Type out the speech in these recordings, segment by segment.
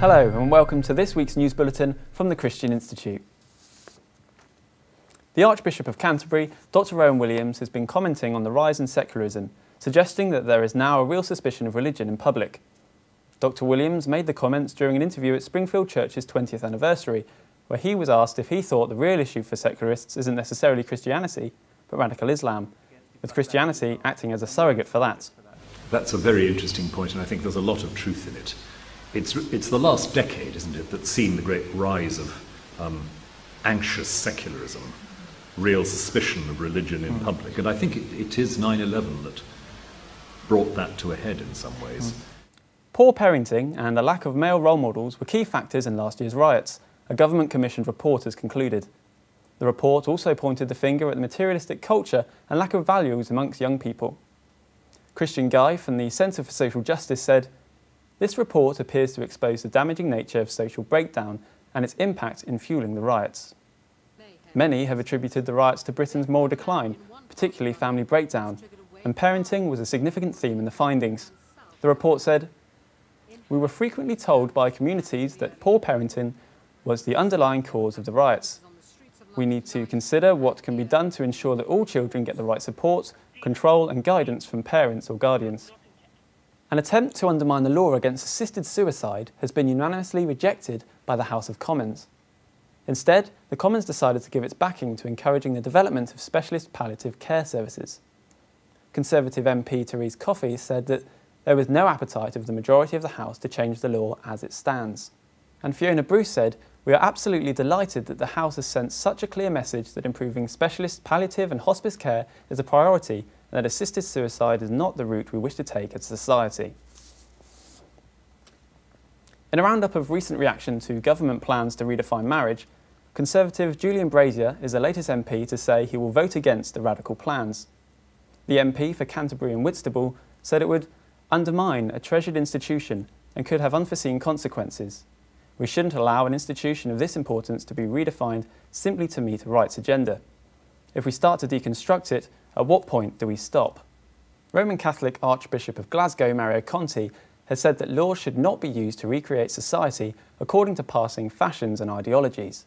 Hello and welcome to this week's news bulletin from the Christian Institute. The Archbishop of Canterbury, Dr. Rowan Williams, has been commenting on the rise in secularism, suggesting that there is now a real suspicion of religion in public. Dr. Williams made the comments during an interview at Springfield Church's 20th anniversary, where he was asked if he thought the real issue for secularists isn't necessarily Christianity, but radical Islam, with Christianity acting as a surrogate for that. That's a very interesting point, and I think there's a lot of truth in it. It's the last decade, isn't it, that's seen the great rise of anxious secularism, real suspicion of religion in public, and I think it is 9/11 that brought that to a head in some ways. Poor parenting and a lack of male role models were key factors in last year's riots, a government-commissioned report has concluded. The report also pointed the finger at the materialistic culture and lack of values amongst young people. Christian Guy from the Centre for Social Justice said, "This report appears to expose the damaging nature of social breakdown and its impact in fueling the riots. Many have attributed the riots to Britain's moral decline, particularly family breakdown, and parenting was a significant theme in the findings." The report said, "We were frequently told by communities that poor parenting was the underlying cause of the riots. We need to consider what can be done to ensure that all children get the right support, control and guidance from parents or guardians." An attempt to undermine the law against assisted suicide has been unanimously rejected by the House of Commons. Instead, the Commons decided to give its backing to encouraging the development of specialist palliative care services. Conservative MP Therese Coffey said that there was no appetite of the majority of the House to change the law as it stands. And Fiona Bruce said, "We are absolutely delighted that the House has sent such a clear message that improving specialist palliative and hospice care is a priority and that assisted suicide is not the route we wish to take as a society." In a roundup of recent reaction to government plans to redefine marriage, Conservative Julian Brazier is the latest MP to say he will vote against the radical plans. The MP for Canterbury and Whitstable said it would undermine a treasured institution and could have unforeseen consequences. "We shouldn't allow an institution of this importance to be redefined simply to meet a rights agenda. If we start to deconstruct it, at what point do we stop?" Roman Catholic Archbishop of Glasgow, Mario Conti, has said that laws should not be used to recreate society according to passing fashions and ideologies.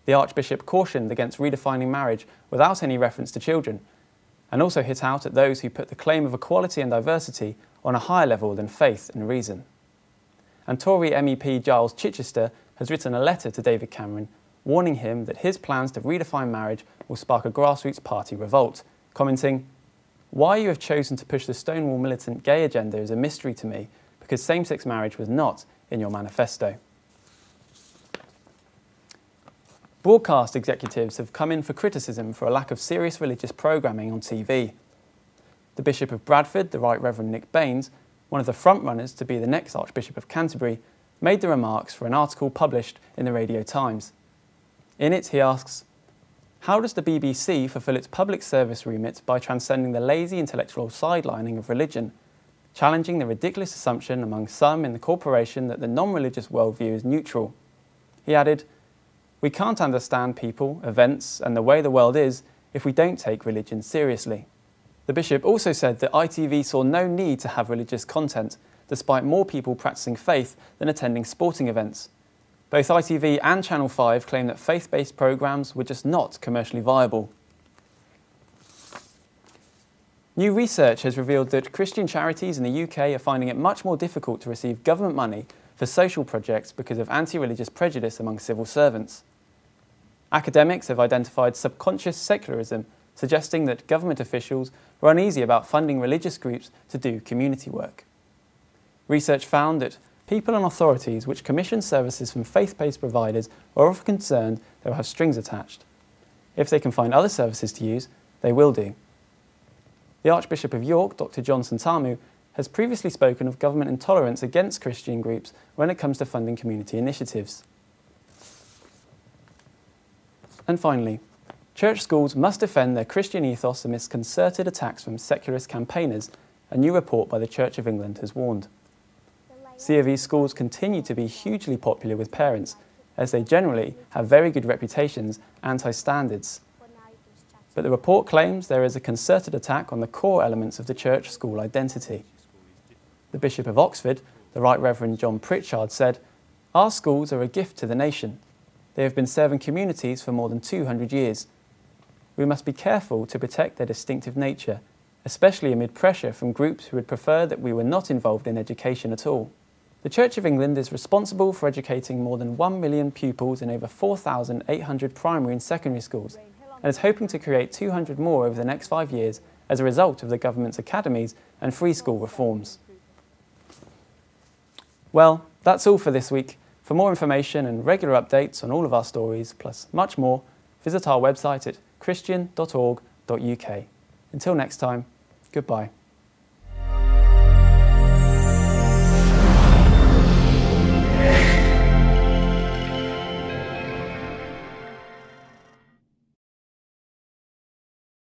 The Archbishop cautioned against redefining marriage without any reference to children, and also hit out at those who put the claim of equality and diversity on a higher level than faith and reason. And Tory MEP Giles Chichester has written a letter to David Cameron warning him that his plans to redefine marriage will spark a grassroots party revolt, commenting, "Why you have chosen to push the Stonewall militant gay agenda is a mystery to me, because same-sex marriage was not in your manifesto." Broadcast executives have come in for criticism for a lack of serious religious programming on TV. The Bishop of Bradford, the Right Reverend Nick BAINES, one of the frontrunners to be the next Archbishop of Canterbury, made the remarks for an article published in the Radio Times. In it, he asks, "How does the BBC fulfil its public service remit by transcending the lazy intellectual sidelining of religion, challenging the ridiculous assumption among some in the corporation that the non-religious worldview is neutral?" He added, "We can't understand people, events and the way the world is if we don't take religion seriously." The Bishop also said that ITV saw no need to have religious content, despite more people practising faith than attending sporting events. Both ITV and Channel 5 claim that faith-based programmes were just not commercially viable. New research has revealed that Christian charities in the UK are finding it much more difficult to receive government money for social projects because of anti-religious prejudice among civil servants. Academics have identified subconscious secularism, suggesting that government officials were uneasy about funding religious groups to do community work. Research found that people and authorities which commission services from faith-based providers are often concerned they will have strings attached. If they can find other services to use, they will do. The Archbishop of York, Dr. John Sentamu, has previously spoken of government intolerance against Christian groups when it comes to funding community initiatives. And finally, church schools must defend their Christian ethos amidst concerted attacks from secularist campaigners, a new report by the Church of England has warned. C of E schools continue to be hugely popular with parents, as they generally have very good reputations, anti-standards. But the report claims there is a concerted attack on the core elements of the church school identity. The Bishop of Oxford, the Right Reverend John PRITCHARD, said, Our schools are a gift to the nation. They have been serving communities for more than 200 years. We must be careful to protect their distinctive nature, especially amid pressure from groups who would prefer that we were not involved in education at all. The Church of England is responsible for educating more than 1 million pupils in over 4,800 primary and secondary schools, and is hoping to create 200 more over the next 5 years as a result of the government's academies and free school reforms. Well, that's all for this week. For more information and regular updates on all of our stories, plus much more, visit our website at christian.org.uk. Until next time, goodbye.